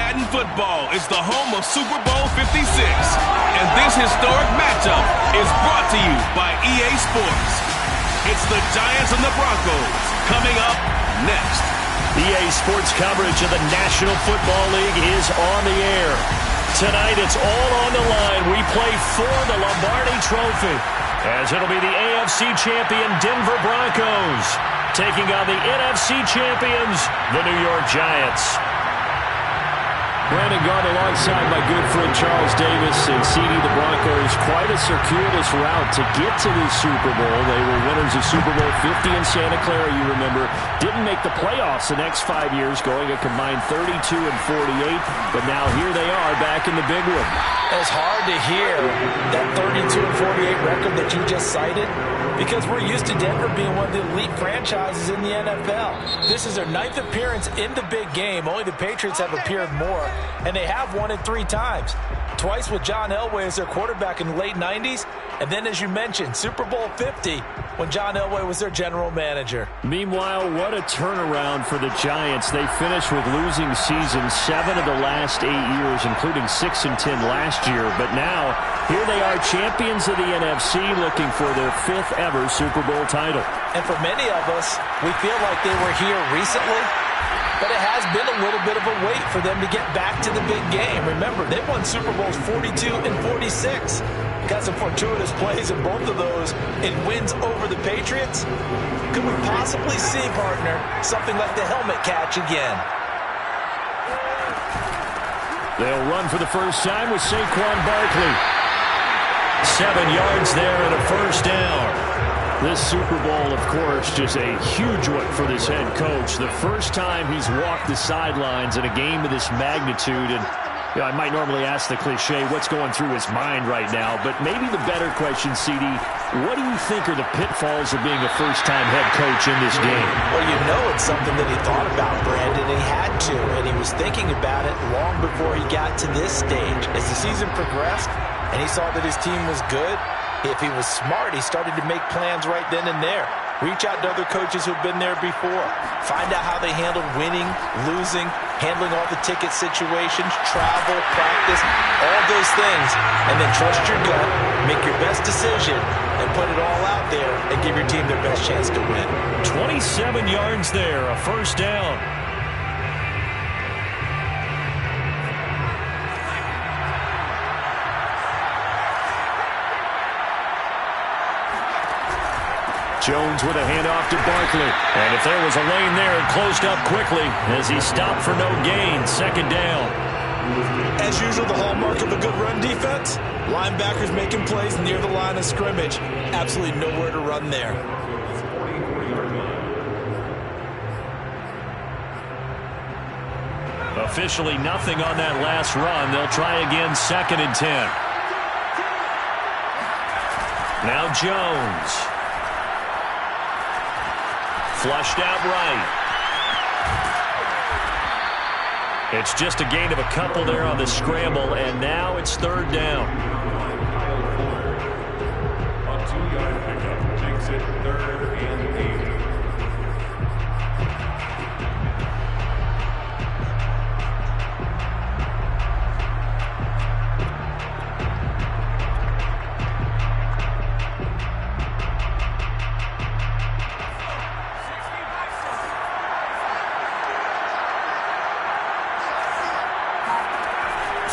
Madden football is the home of Super Bowl 56. And this historic matchup is brought to you by EA Sports. It's the Giants and the Broncos coming up next. EA Sports coverage of the National Football League is on the air. Tonight it's all on the line. We play for the Lombardi Trophy, as it'll be the AFC champion Denver Broncos taking on the NFC champions, the New York Giants. Brandon Gardner alongside my good friend Charles Davis, and CD the Broncos, quite a circuitous route to get to this Super Bowl. They were winners of Super Bowl 50 in Santa Clara, you remember. Didn't make the playoffs the next 5 years, going a combined 32 and 48, but now here they are back in the big one. It's hard to hear that 32 and 48 record that you just cited, because we're used to Denver being one of the elite franchises in the NFL. This is their 9th appearance in the big game. Only the Patriots have appeared more, and they have won it 3 times. Twice with John Elway as their quarterback in the late 90s, and then, as you mentioned, Super Bowl 50 when John Elway was their general manager. Meanwhile, what a turnaround for the Giants. They finished with losing seasons 7 of the last 8 years, including 6 and 10 last year. But now, here they are, champions of the NFC, looking for their 5th ever Super Bowl title. And for many of us, we feel like they were here recently, but it has been a little bit of a wait for them to get back to the big game. Remember, they won Super Bowls 42 and 46. Got some fortuitous plays in both of those in wins over the Patriots. Could we possibly see, partner, something like the helmet catch again? They'll run for the first time with Saquon Barkley. 7 yards there and a first down. This Super Bowl, of course, just a huge one for this head coach. The first time he's walked the sidelines in a game of this magnitude. And you know, I might normally ask the cliche, what's going through his mind right now? But maybe the better question, CD, what do you think are the pitfalls of being a first-time head coach in this game? Well, you know it's something that he thought about, Brandon. He had to, and he was thinking about it long before he got to this stage. As the season progressed and he saw that his team was good, if he was smart, he started to make plans right then and there. Reach out to other coaches who've been there before. Find out how they handled winning, losing, handling all the ticket situations, travel, practice, all those things. And then trust your gut, make your best decision, and put it all out there and give your team their best chance to win. 27 yards there, a first down. Jones with a handoff to Barkley. And if there was a lane there, it closed up quickly as he stopped for no gain. Second down. As usual, the hallmark of a good run defense, linebackers making plays near the line of scrimmage. Absolutely nowhere to run there. Officially nothing on that last run. They'll try again, 2nd and 10. Now Jones. Flushed out right. It's just a gain of a couple there on the scramble, and now it's 3rd down. A 2-yard pickup makes it 3rd and 8.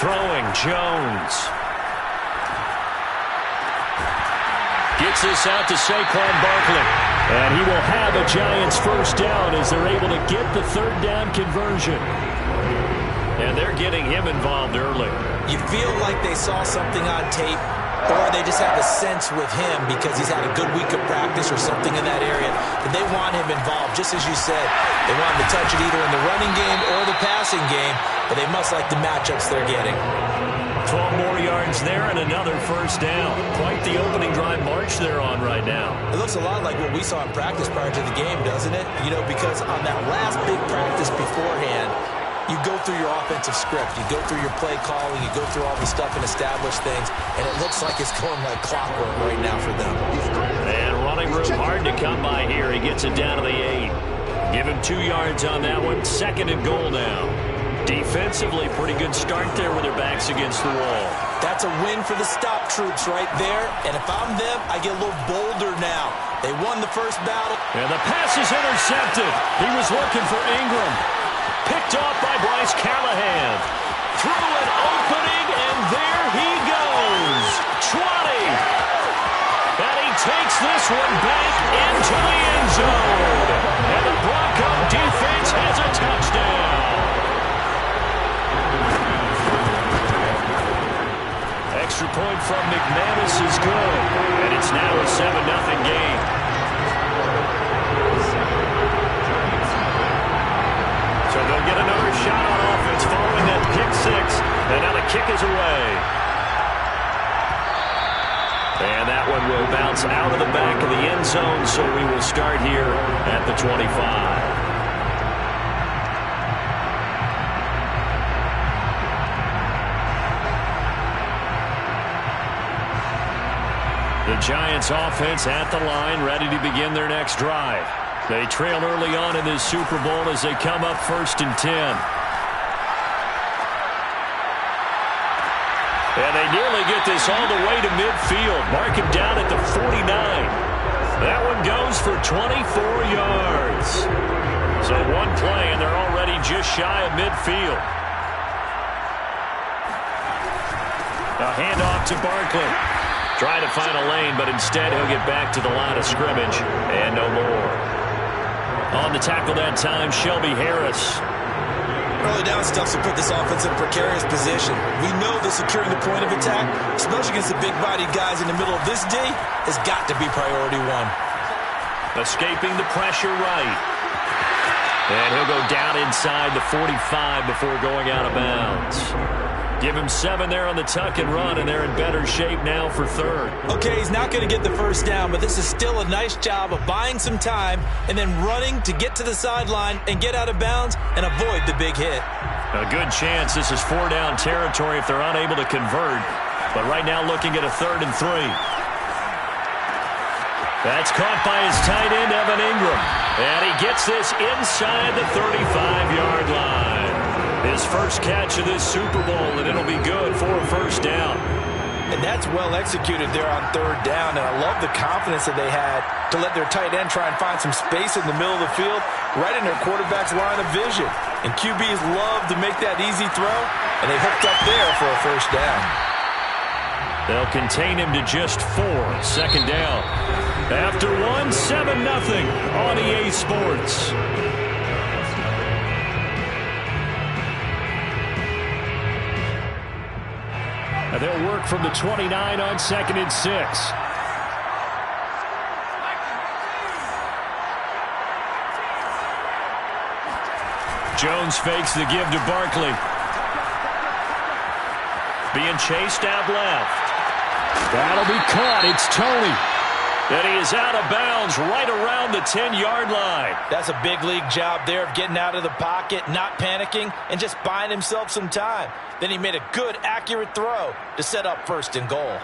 Throwing, Jones. Gets this out to Saquon Barkley. And he will have a Giants first down as they're able to get the 3rd down conversion. And they're getting him involved early. You feel like they saw something on tape, or they just have a sense with him because he's had a good week of practice or something in that area, that they want him involved. Just as you said, they want him to touch it either in the running game or the passing game, but they must like the matchups they're getting. 12 more yards there and another first down. Quite the opening drive march they're on right now. It looks a lot like what we saw in practice prior to the game, doesn't it? You know, because on that last big practice beforehand, you go through your offensive script, you go through your play calling, you go through all the stuff and establish things, and it looks like it's going like clockwork right now for them. And running room hard to come by here. He gets it down to the 8. Give him 2 yards on that one. 2nd and goal now. Defensively, pretty good start there with their backs against the wall. That's a win for the stop troops right there. And if I'm them, I get a little bolder now. They won the first battle. And the pass is intercepted. He was looking for Ingram. Picked off by Bryce Callahan. Through an opening, and there he goes. 20. And he takes this one back into the end zone. And the Bronco defense has a touchdown. Extra point from McManus is good. And it's now a 7-0 game. So they'll get another shot on offense following that pick six. And now the kick is away. And that one will bounce out of the back of the end zone, so we will start here at the 25. The Giants offense at the line, ready to begin their next drive. They trail early on in this Super Bowl as they come up 1st and 10. And they nearly get this all the way to midfield. Mark him down at the 49. That one goes for 24 yards. So one play, and they're already just shy of midfield. A handoff to Barkley. Try to find a lane, but instead he'll get back to the line of scrimmage, and no more. On the tackle that time, Shelby Harris. Early down stuff to put this offense in a precarious position. We know that securing the point of attack, especially against the big-bodied guys in the middle of this D, has got to be priority one. Escaping the pressure right. And he'll go down inside the 45 before going out of bounds. Give him 7 there on the tuck and run, and they're in better shape now for 3rd. Okay, he's not going to get the first down, but this is still a nice job of buying some time and then running to get to the sideline and get out of bounds and avoid the big hit. A good chance this is 4-down territory if they're unable to convert. But right now looking at a 3rd and 3. That's caught by his tight end, Evan Ingram. And he gets this inside the 35-yard line. His first catch of this Super Bowl, and it'll be good for a first down. And that's well executed there on 3rd down, and I love the confidence that they had to let their tight end try and find some space in the middle of the field, right in their quarterback's line of vision. And QBs love to make that easy throw, and they hooked up there for a first down. They'll contain him to just 4, 2nd down. After 1, 7-0 on EA Sports. And they'll work from the 29 on 2nd and 6. Jones fakes the give to Barkley. Being chased out left. That'll be caught. It's Tony. And he is out of bounds right around the 10-yard line. That's a big league job there of getting out of the pocket, not panicking, and just buying himself some time. Then he made a good, accurate throw to set up 1st and goal.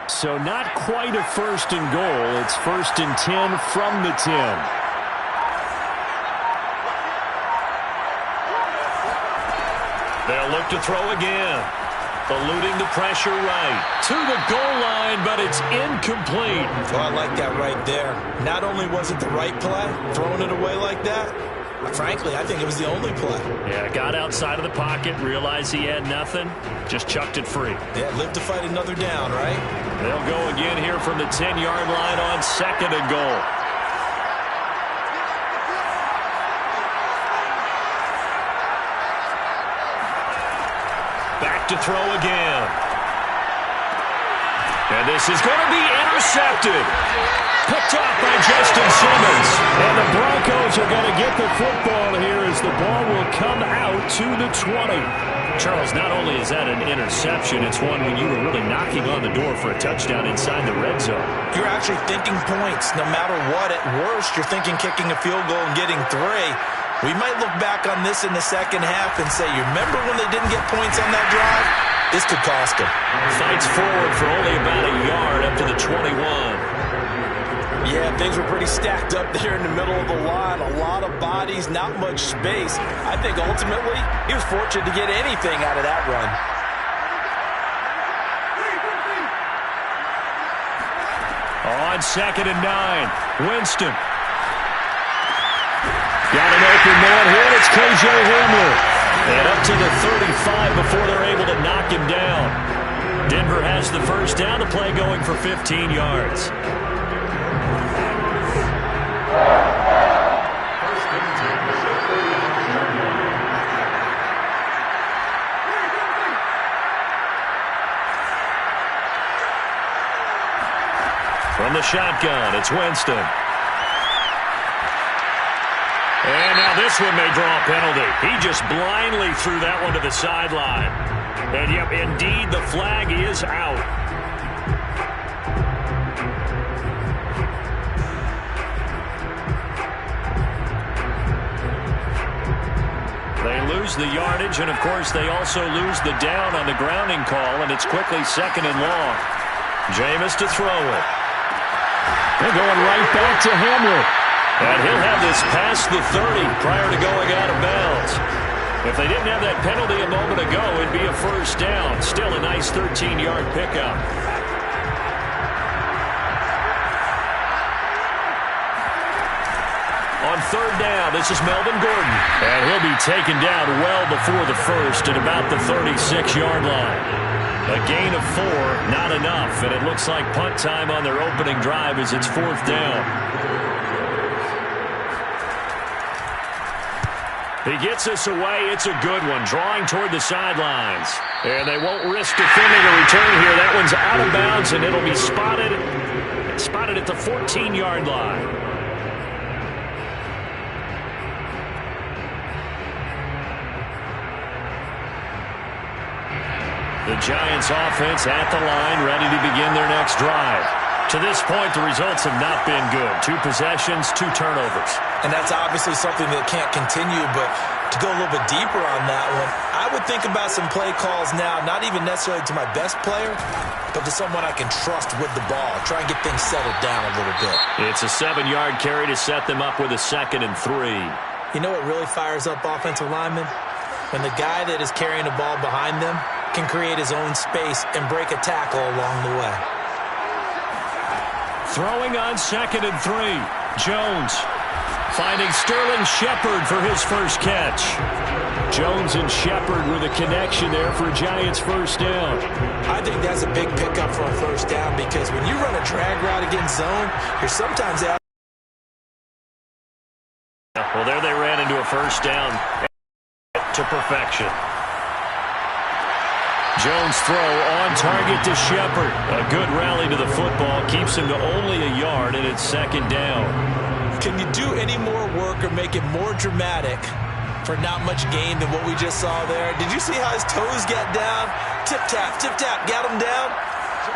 So not quite a 1st and goal. It's 1st and 10 from the 10. They'll look to throw again. Eluding the pressure right. To the goal line, but it's incomplete. Oh, I like that right there. Not only was it the right play, throwing it away like that, frankly, I think it was the only play. Yeah, got outside of the pocket, realized he had nothing, just chucked it free. Yeah, live to fight another down, right? They'll go again here from the 10-yard line on 2nd and goal. Back to throw again. And this is going to be intercepted. intercepted. Picked off by Justin Simmons. And the Broncos are going to get the football here as the ball will come out to the 20. Charles, not only is that an interception, it's one when you were really knocking on the door for a touchdown inside the red zone. You're actually thinking points. No matter what, at worst, you're thinking kicking a field goal and getting 3. We might look back on this in the second half and say, you remember when they didn't get points on that drive? This could cost them. Fights forward for only about a yard up to the 21. Yeah, things were pretty stacked up there in the middle of the line. A lot of bodies, not much space. I think ultimately he was fortunate to get anything out of that run. On 2nd and 9, Winston. Got an open man here. It's KJ Hamler. And up to the 35 before they're able to knock him down. Denver has the first down. The play going for 15 yards. From the shotgun, it's Winston. And now this one may draw a penalty. He just blindly threw that one to the sideline. And yep, indeed, the flag is out. They lose the yardage, and of course they also lose the down on the grounding call, and it's quickly 2nd and long. Jameis to throw it. They're going right back to Hamler. And he'll have this past the 30 prior to going out of bounds. If they didn't have that penalty a moment ago, it'd be a first down. Still a nice 13-yard pickup. On 3rd down, this is Melvin Gordon. And he'll be taken down well before the first at about the 36-yard line. A gain of 4, not enough. And it looks like punt time on their opening drive as it's 4th down. He gets us away. It's a good one, drawing toward the sidelines. And they won't risk defending a return here. That one's out of bounds, and it'll be spotted at the 14-yard line. The Giants offense at the line, ready to begin their next drive. To this point, the results have not been good. 2 possessions, 2 turnovers. And that's obviously something that can't continue, but to go a little bit deeper on that one, I would think about some play calls now, not even necessarily to my best player, but to someone I can trust with the ball. Try and get things settled down a little bit. It's a 7-yard carry to set them up with a 2nd and 3. You know what really fires up offensive linemen? When the guy that is carrying the ball behind them can create his own space and break a tackle along the way. Throwing on 2nd and 3. Jones finding Sterling Shepard for his first catch. Jones and Shepard with a connection there for a Giants first down. I think that's a big pickup for a first down because when you run a drag route against zone, you're sometimes out. Well, there they ran into a first down to perfection. Jones throw on target to Shepard. A good rally to the football. Keeps him to only a yard, and it's 2nd down. Can you do any more work or make it more dramatic for not much gain than what we just saw there? Did you see how his toes got down? Tip-tap, got him down.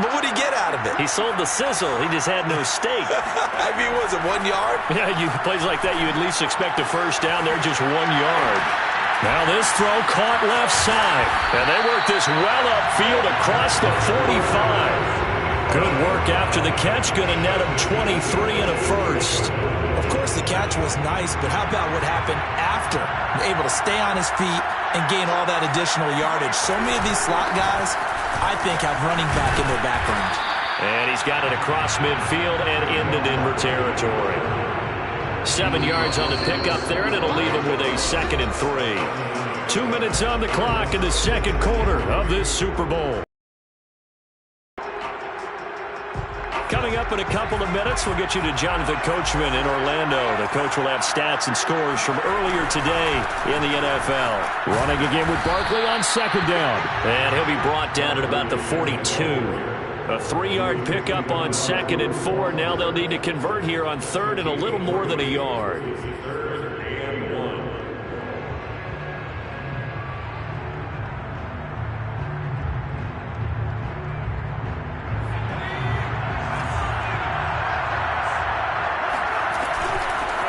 But what did he get out of it? He sold the sizzle. He just had no steak. I mean, was it 1 yard? Yeah, plays like that, you at least expect a first down. They're just 1 yard. Now this throw caught left side. And they work this well upfield across the 45. Good work after the catch. Going to net him 23 and a first. Of course, the catch was nice, but how about what happened after? Able to stay on his feet and gain all that additional yardage. So many of these slot guys, I think, have running back in their background. And he's got it across midfield and into Denver territory. 7 yards on the pickup there, and it'll leave him with a 2nd and 3. 2 minutes on the clock in the second quarter of this Super Bowl. Coming up in a couple of minutes, we'll get you to Jonathan Coachman in Orlando. The coach will have stats and scores from earlier today in the NFL. Running again with Barkley on 2nd down. And he'll be brought down at about the 42. A 3-yard pickup on 2nd and 4. Now they'll need to convert here on 3rd and a little more than a yard. 3rd and 1.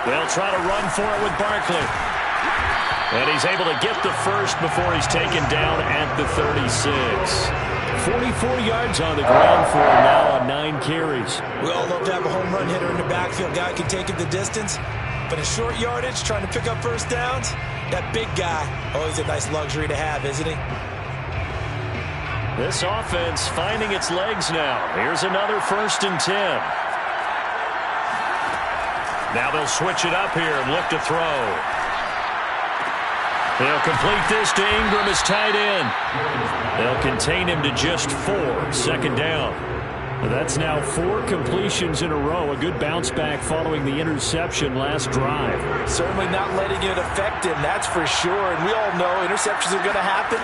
They'll try to run for it with Barkley. And he's able to get the first before he's taken down at the 36. 44 yards on the ground for him now on 9 carries. We all love to have a home run hitter in the backfield. Guy can take it the distance. But in short yardage, trying to pick up first downs, that big guy, always a nice luxury to have, isn't he? This offense finding its legs now. Here's another 1st and 10. Now they'll switch it up here and look to throw. They'll complete this to Ingram as tight end. They'll contain him to just 4. 2nd down. That's now 4 completions in a row. A good bounce back following the interception last drive. Certainly not letting it affect him, that's for sure. And we all know interceptions are going to happen.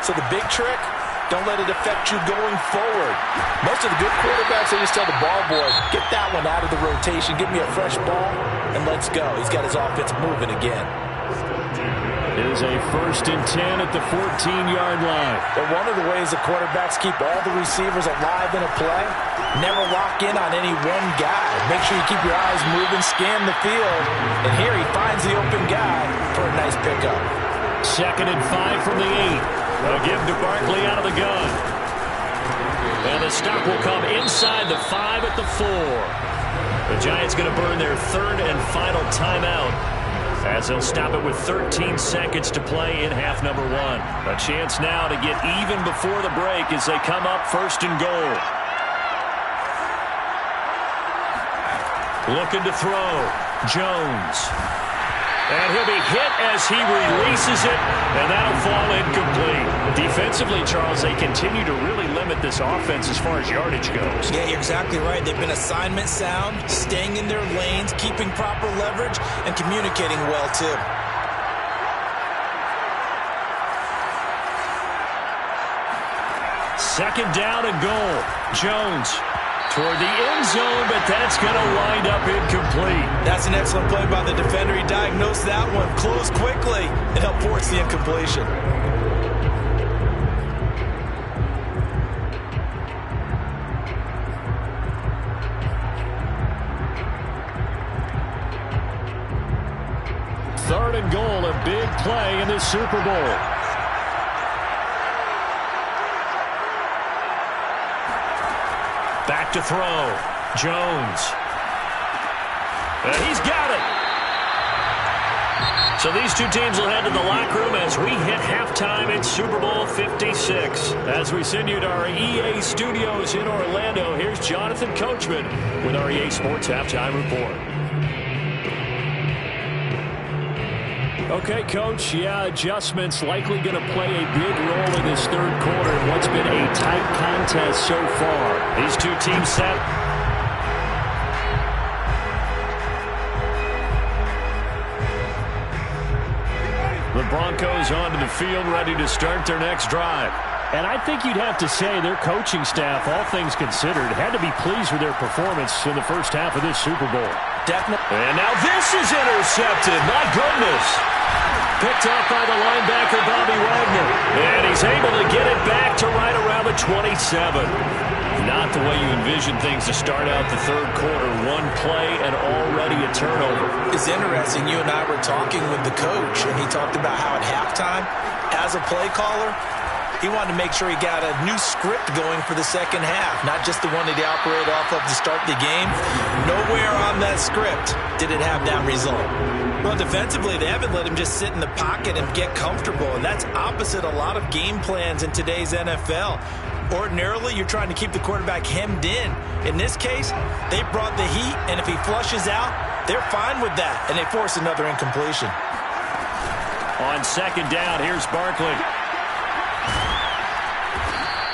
So the big trick, don't let it affect you going forward. Most of the good quarterbacks, they just tell the ball boy, get that one out of the rotation, give me a fresh ball, and let's go. He's got his offense moving again. It is a 1st and 10 at the 14-yard line. But one of the ways the quarterbacks keep all the receivers alive in a play, never lock in on any one guy. Make sure you keep your eyes moving, scan the field, and here he finds the open guy for a nice pickup. 2nd and 5 from the 8. They'll give to Barkley out of the gun. And the stop will come inside the 5 at the 4. The Giants going to burn their 3rd and final timeout as they'll stop it with 13 seconds to play in half number 1. A chance now to get even before the break as they come up 1st and goal. Looking to throw. Jones. And he'll be hit as he releases it, and that'll fall incomplete. Defensively, Charles, they continue to really limit this offense as far as yardage goes. Yeah, you're exactly right. They've been assignment sound, staying in their lanes, keeping proper leverage, and communicating well, too. Second down and goal. Jones toward the end zone, but that's going to wind up incomplete. That's an excellent play by the defender. He diagnosed that one, closed quickly, and helped force the incompletion. Third and goal, a big play in this Super Bowl. Back to throw. Jones. And he's got it. So these two teams will head to the locker room as we hit halftime in Super Bowl 56. As we send you to our EA studios in Orlando, here's Jonathan Coachman with our EA Sports Halftime Report. Okay, Coach, adjustments likely going to play a big role in this 3rd quarter in what's been a tight contest so far. These two teams set. The Broncos onto the field, ready to start their next drive. And I think you'd have to say their coaching staff, all things considered, had to be pleased with their performance in the first half of this Super Bowl. Definitely. And now this is intercepted. My goodness. Picked off by the linebacker, Bobby Wagner. And he's able to get it back to right around the 27. Not the way you envision things to start out the 3rd quarter. One play and already a turnover. It's interesting. You and I were talking with the coach, and he talked about how at halftime, as a play caller, he wanted to make sure he got a new script going for the second half, not just the one that he operated off of to start the game. Nowhere on that script did it have that result. Well, defensively, they haven't let him just sit in the pocket and get comfortable, and that's opposite a lot of game plans in today's NFL. Ordinarily, you're trying to keep the quarterback hemmed in. In this case, they brought the heat, and if he flushes out, they're fine with that, and they force another incompletion. On 2nd down, here's Barkley.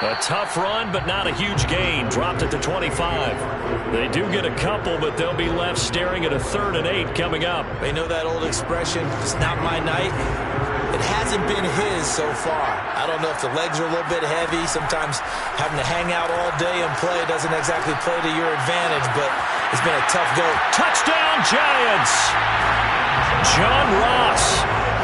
A tough run, but not a huge gain. Dropped at the 25. They do get a couple, but they'll be left staring at a 3rd and 8 coming up. They know that old expression, it's not my night. it hasn't been his so far. I don't know if the legs are a little bit heavy. Sometimes having to hang out all day and play doesn't exactly play to your advantage, but it's been a tough go. Touchdown, Giants! John Ross,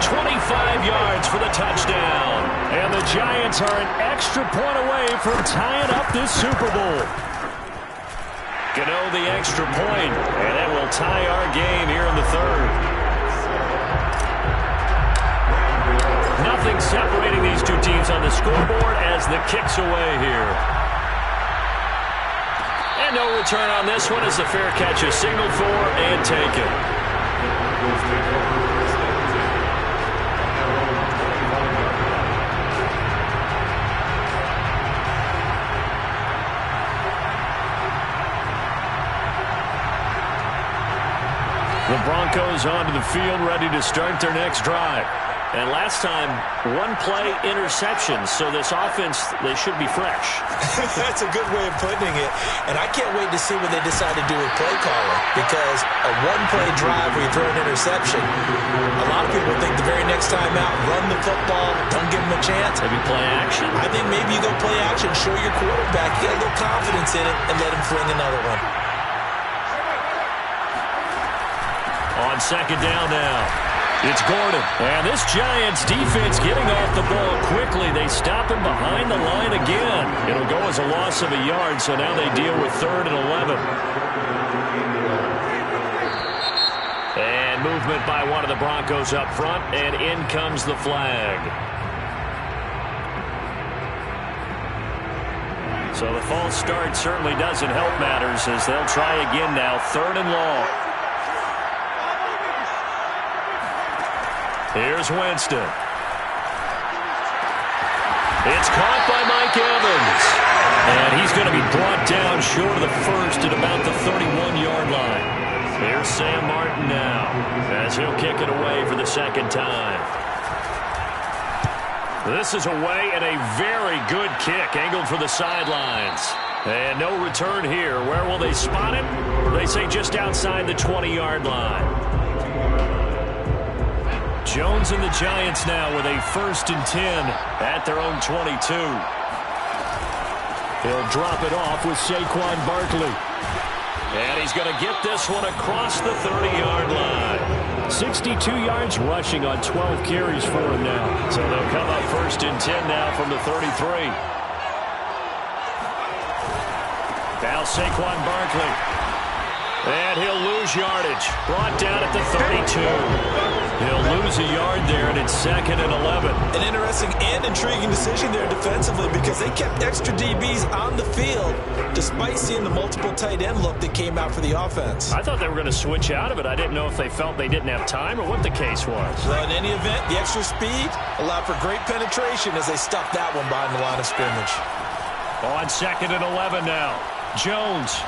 25 yards for the touchdown. And the Giants are an extra point away from tying up this Super Bowl. Gano the extra point, and it will tie our game here in the third. Nothing separating these two teams on the scoreboard as the kick's away here. And no return on this one as the fair catch is signaled for and taken. The Broncos onto the field, ready to start their next drive. And last time, one-play interception, so this offense, they should be fresh. That's a good way of putting it. And I can't wait to see what they decide to do with play calling, because a one-play drive where you throw an interception, a lot of people think the very next time out, run the football, don't give them a chance. Maybe play action. I think maybe you go play action, show your quarterback, get a little confidence in it, and let him fling another one. On second down now. It's Gordon. And this Giants defense getting off the ball quickly. They stop him behind the line again. It'll go as a loss of a yard, so now they deal with 3rd and 11. And movement by one of the Broncos up front, and in comes the flag. So the false start certainly doesn't help matters as they'll try again now, 3rd and long. Here's Winston. It's caught by Mike Evans. And he's going to be brought down short of the first at about the 31-yard line. Here's Sam Martin now as he'll kick it away for the second time. This is away and a very good kick angled for the sidelines. And no return here. Where will they spot it? They say just outside the 20-yard line. Jones and the Giants now with a 1st and 10 at their own 22. He'll drop it off with Saquon Barkley. And he's going to get this one across the 30-yard line. 62 yards rushing on 12 carries for him now. So they'll come up 1st and 10 now from the 33. Now Saquon Barkley. And he'll lose yardage. Brought down at the 32. He'll lose a yard there, and it's 2nd and 11. An interesting and intriguing decision there defensively, because they kept extra DBs on the field despite seeing the multiple tight end look that came out for the offense. I thought they were going to switch out of it. I didn't know if they felt they didn't have time or what the case was. Well, in any event, the extra speed allowed for great penetration as they stuffed that one behind the line of scrimmage. On 2nd and 11 now. Jones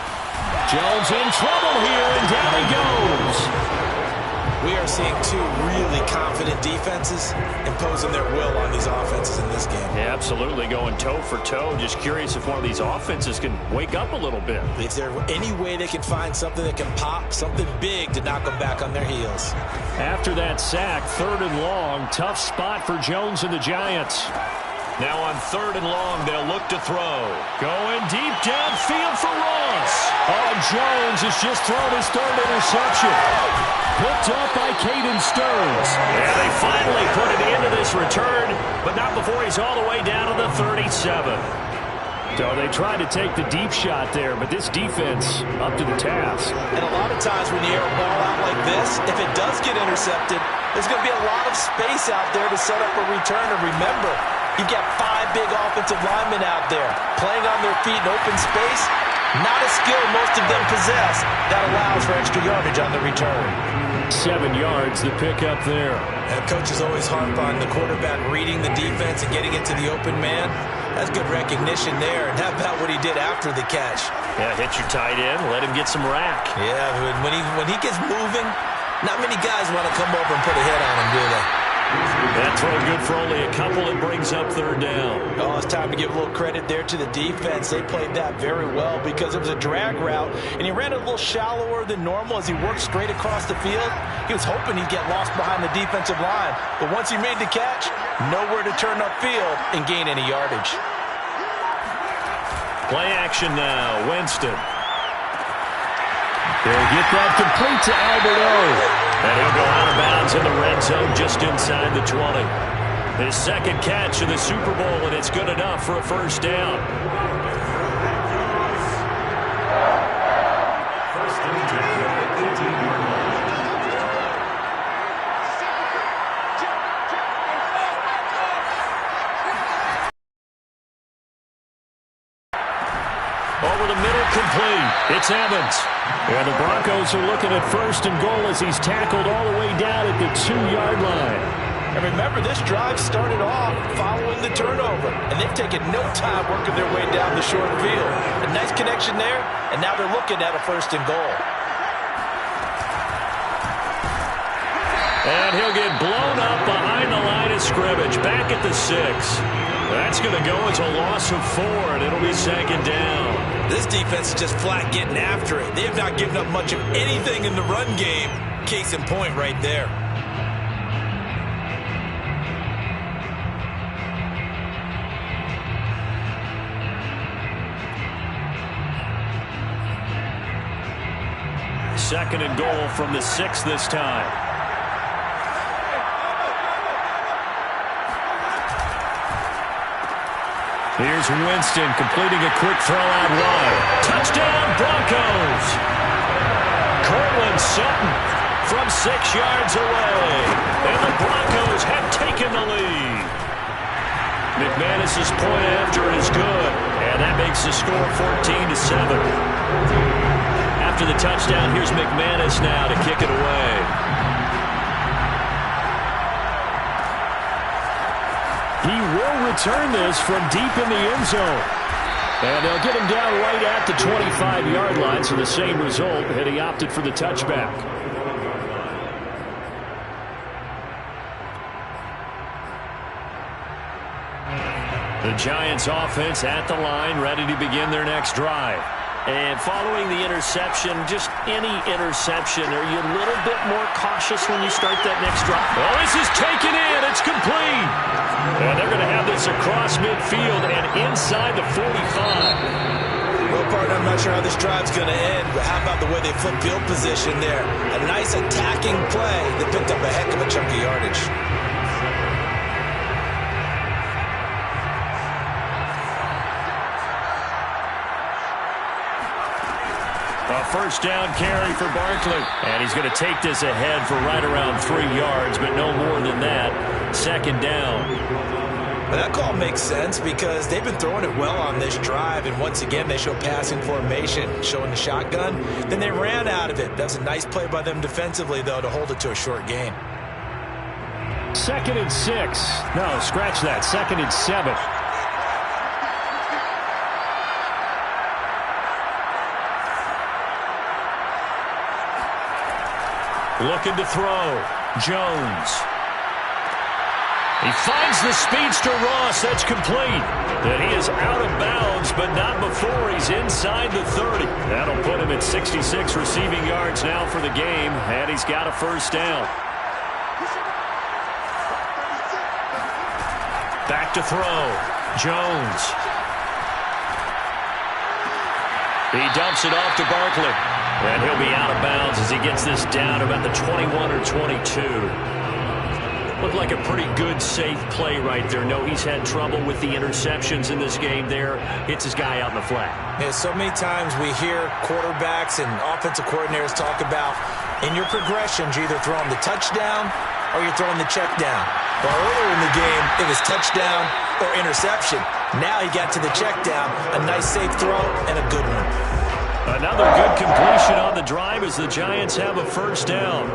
in trouble here, and down he goes. We are seeing two really confident defenses imposing their will on these offenses in this game. Yeah, absolutely, going toe for toe. Just curious if one of these offenses can wake up a little bit. If there any way they can find something that can pop, something big to knock them back on their heels. After that sack, 3rd and long, tough spot for Jones and the Giants. Now on 3rd and long, they'll look to throw. Going deep downfield for Ross. Oh, Jones has just thrown his 3rd interception. Picked up by Caden Stearns. And they finally put it into this return, but not before he's all the way down to the 37. So they tried to take the deep shot there, but this defense up to the task. And a lot of times when you air a ball out like this, if it does get intercepted, there's going to be a lot of space out there to set up a return. And remember, you've got 5 big offensive linemen out there playing on their feet in open space. Not a skill most of them possess. That allows for extra yardage on the return. 7 yards, the pickup there. And coaches always harp on the quarterback reading the defense and getting it to the open man. That's good recognition there. And how about what he did after the catch? Yeah, hit your tight end, let him get some rack. Yeah, when he gets moving, not many guys want to come over and put a hit on him, do they? That throw good for only a couple. It brings up third down. Oh, it's time to give a little credit there to the defense. They played that very well because it was a drag route, and he ran it a little shallower than normal as he worked straight across the field. He was hoping he'd get lost behind the defensive line, but once he made the catch, nowhere to turn upfield and gain any yardage. Play action now, Winston. They'll get that complete to Albert O. And he'll go out of bounds in the red zone just inside the 20. His second catch of the Super Bowl, and it's good enough for a first down. First and 10 at the 18-yard line. Over the middle, complete. It's Evans. And the Broncos are looking at first and goal as he's tackled all the way down at the 2-yard line. And remember, this drive started off following the turnover, and they've taken no time working their way down the short field. A nice connection there, and now they're looking at a first and goal. And he'll get blown up behind the line of scrimmage, back at the 6. That's going to go as a loss of 4, and it'll be second down. This defense is just flat getting after it. They have not given up much of anything in the run game. Case in point right there. Second and goal from the 6 this time. Here's Winston completing a quick throw out wide. Touchdown, Broncos! Cortland Sutton from 6 yards away. And the Broncos have taken the lead. McManus's point after is good. And that makes the score 14-7. After the touchdown, here's McManus now to kick it away. He will return this from deep in the end zone. And they'll get him down right at the 25-yard line, so the same result, and he opted for the touchback. The Giants offense at the line, ready to begin their next drive. And following the interception, just any interception, are you a little bit more cautious when you start that next drive? Oh, this is taken in. It's complete. And they're going to have this across midfield and inside the 45. Well, partner, I'm not sure how this drive's going to end, but how about the way they flip field position there? A nice attacking play that picked up a heck of a chunk of yardage. A first down carry for Barkley. And he's going to take this ahead for right around 3 yards, but no more than that. Second down. But that call makes sense because they've been throwing it well on this drive, and once again they show passing formation, showing the shotgun. Then they ran out of it. That's a nice play by them defensively, though, to hold it to a short gain. 2nd and 6. No, scratch that. 2nd and 7. Looking to throw. Jones. He finds the speedster Ross. That's complete. And he is out of bounds, but not before he's inside the 30. That'll put him at 66 receiving yards now for the game, and he's got a first down. Back to throw. Jones. He dumps it off to Barkley. And he'll be out of bounds as he gets this down about the 21 or 22. Looked like a pretty good, safe play right there. No, he's had trouble with the interceptions in this game there. Hits his guy out in the flat. Yeah, so many times we hear quarterbacks and offensive coordinators talk about in your progressions, you're either throwing the touchdown or you're throwing the check down. Well, earlier in the game, it was touchdown or interception. Now he got to the check down. A nice, safe throw and a good one. Another good completion on the drive as the Giants have a first down.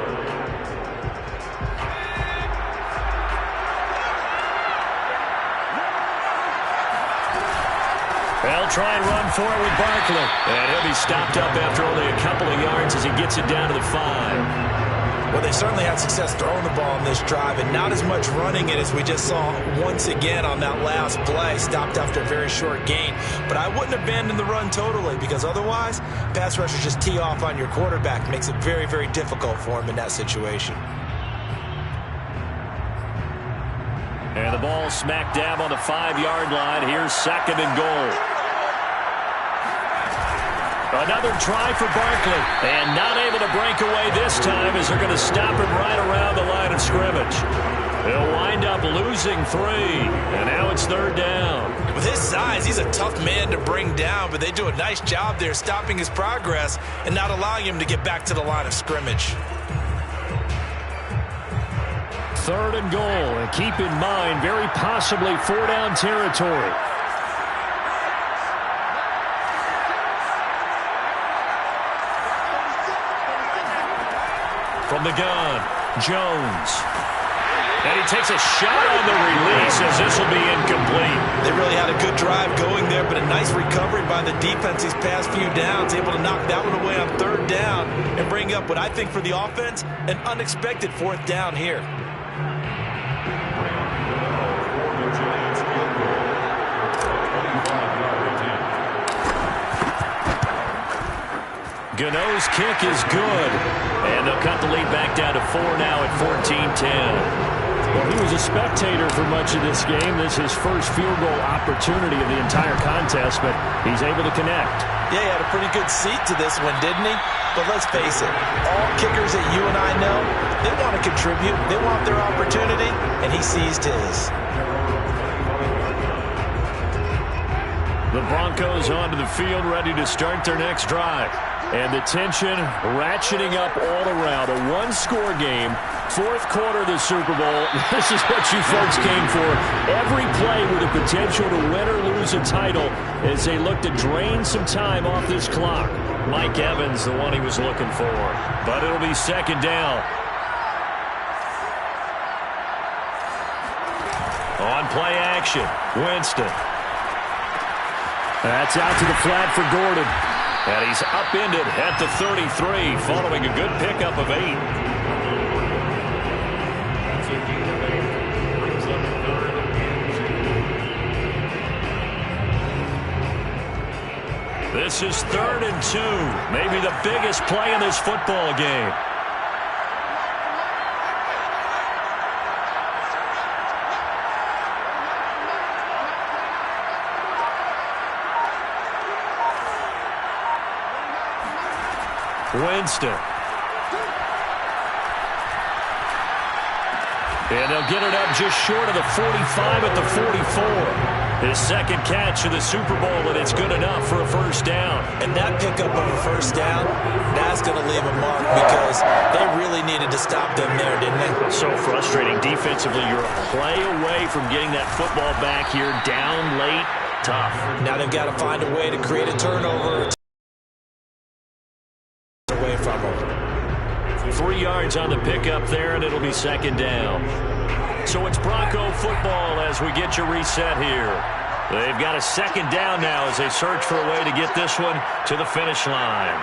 They'll try and run for it with Barkley. And he'll be stopped up after only a couple of yards as he gets it down to the 5. Well, they certainly had success throwing the ball on this drive, and not as much running it as we just saw once again on that last play. Stopped after a very short gain. But I wouldn't abandon the run totally, because otherwise, pass rushers just tee off on your quarterback. Makes it very, very difficult for him in that situation. And the ball smack dab on the 5-yard line. Here's 2nd and goal. Another try for Barkley. And not able to break away this time as they're going to stop him right around the line of scrimmage. He'll wind up losing 3. And now it's 3rd down. With his size, he's a tough man to bring down, but they do a nice job there stopping his progress and not allowing him to get back to the line of scrimmage. 3rd and goal, and keep in mind, very possibly 4-down territory. From the gun, Jones. And he takes a shot on the release as this will be incomplete. They really had a good drive going there, but a nice recovery by the defense these past few downs, able to knock that one away on 3rd down and bring up what I think for the offense, an unexpected 4th down here. Gano's kick is good. And they'll cut the lead back down to 4 now at 14-10. Well, he was a spectator for much of this game. This is his first field goal opportunity of the entire contest, but he's able to connect. Yeah, he had a pretty good seat to this one, didn't he? But let's face it, all kickers that you and I know, they want to contribute. They want their opportunity, and he seized his. The Broncos onto the field, ready to start their next drive. And the tension ratcheting up all around. A one-score game, 4th quarter of the Super Bowl. This is what you folks came for. Every play with the potential to win or lose a title as they look to drain some time off this clock. Mike Evans, the one he was looking for. But it'll be 2nd down. On play action, Winston. That's out to the flat for Gordon. And he's upended at the 33, following a good pickup of 8. This is 3rd and 2, maybe the biggest play in this football game. Winston. And they'll get it up just short of the 45 at the 44. His 2nd catch of the Super Bowl, and it's good enough for a 1st down. And that pickup of a 1st down, that's going to leave a mark because they really needed to stop them there, didn't they? So frustrating. Defensively, you're a play away from getting that football back here, down late, tough. Now they've got to find a way to create a turnover. 3 yards on the pickup there, and it'll be 2nd down. So it's Bronco football as we get you reset here. They've got a 2nd down now as they search for a way to get this one to the finish line.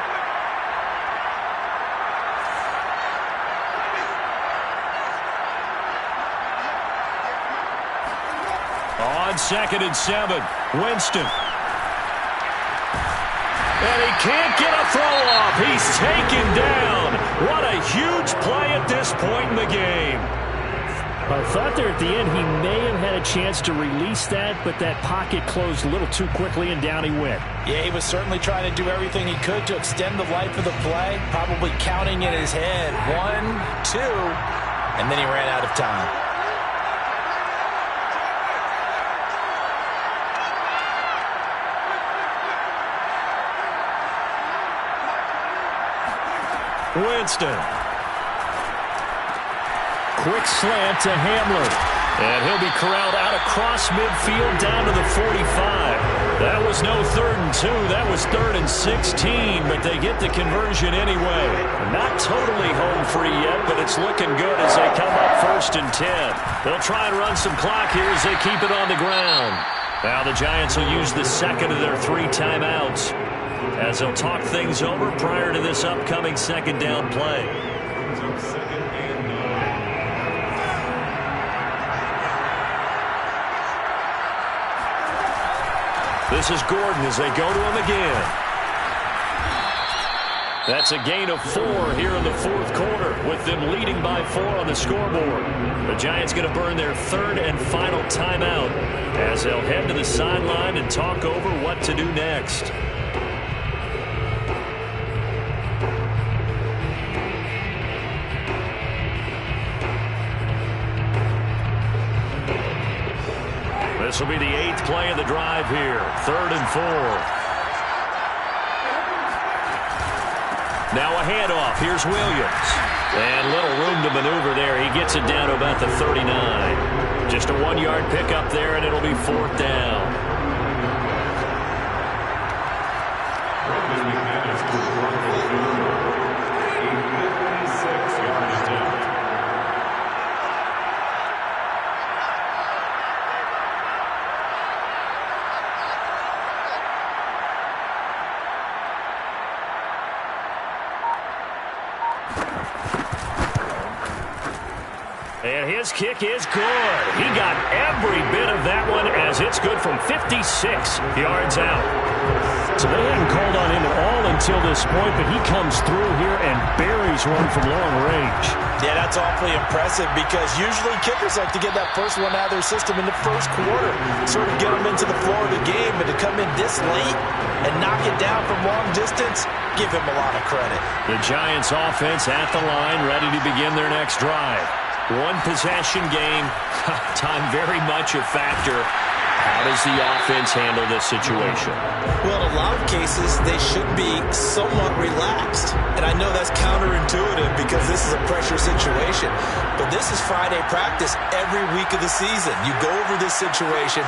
On 2nd and 7, Winston. And he can't get a throw off. He's taken down. What a huge play at this point in the game. I thought there at the end he may have had a chance to release that, but that pocket closed a little too quickly, and down he went. Yeah, he was certainly trying to do everything he could to extend the life of the play, probably counting in his head 1, 2, and then he ran out of time. Winston. Quick slant to Hamler. And he'll be corralled out across midfield down to the 45. That was no 3rd and 2. That was 3rd and 16, but they get the conversion anyway. Not totally home free yet, but it's looking good as they come up 1st and 10. They'll try and run some clock here as they keep it on the ground. Now the Giants will use the 2nd of their 3 timeouts as they'll talk things over prior to this upcoming 2nd down play. This is Gordon as they go to him again. That's a gain of 4 here in the fourth quarter, with them leading by 4 on the scoreboard. The Giants going to burn their third and final timeout as they'll head to the sideline and talk over what to do next. This will be the 8th play of the drive here, 3rd and 4. Now a handoff. Here's Williams. And little room to maneuver there. He gets it down to about the 39. Just a 1-yard pickup there, and it'll be 4th down. And his kick is good. He got every bit of that one as it's good from 56 yards out. So they hadn't called on him at all until this point, but he comes through here and buries one from long range. Yeah, that's awfully impressive because usually kickers like to get that first one out of their system in the first quarter, sort of get them into the flow of the game, but to come in this late and knock it down from long distance, give him a lot of credit. The Giants offense at the line, ready to begin their next drive. One possession game, time very much a factor. How does the offense handle this situation? Well, in a lot of cases, they should be somewhat relaxed. And I know that's counterintuitive because this is a pressure situation. But this is Friday practice every week of the season. You go over this situation,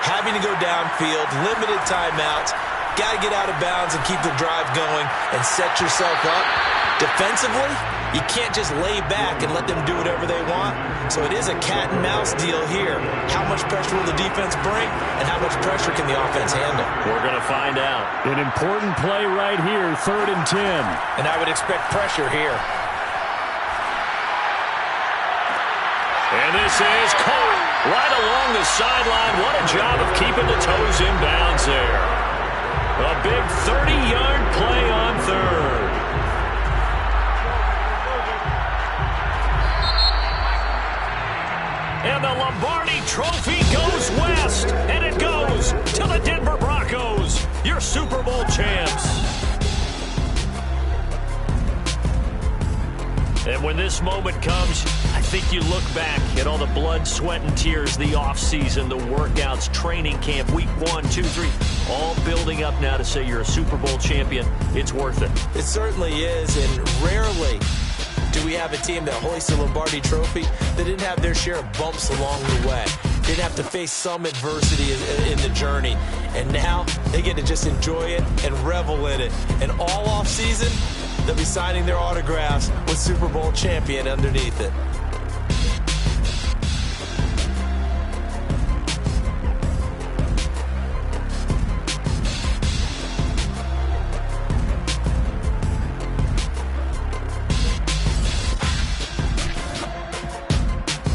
having to go downfield, limited timeouts, got to get out of bounds and keep the drive going and set yourself up. Defensively, you can't just lay back and let them do whatever they want. So it is a cat-and-mouse deal here. How much pressure will the defense bring, and how much pressure can the offense handle? We're going to find out. An important play right here, 3rd and 10. And I would expect pressure here. And this is caught right along the sideline. What a job of keeping the toes in bounds there. A big 30-yard play on 3rd. And the Lombardi Trophy goes west, and it goes to the Denver Broncos, your Super Bowl champs. And when this moment comes, I think you look back at all the blood, sweat, and tears, the offseason, the workouts, training camp, week 1, 2, 3, all building up now to say you're a Super Bowl champion. It's worth it. It certainly is, and rarely do we have a team that hoists the Lombardi Trophy that didn't have their share of bumps along the way. Didn't have to face some adversity in the journey. And now they get to just enjoy it and revel in it. And all off season, they'll be signing their autographs with Super Bowl champion underneath it.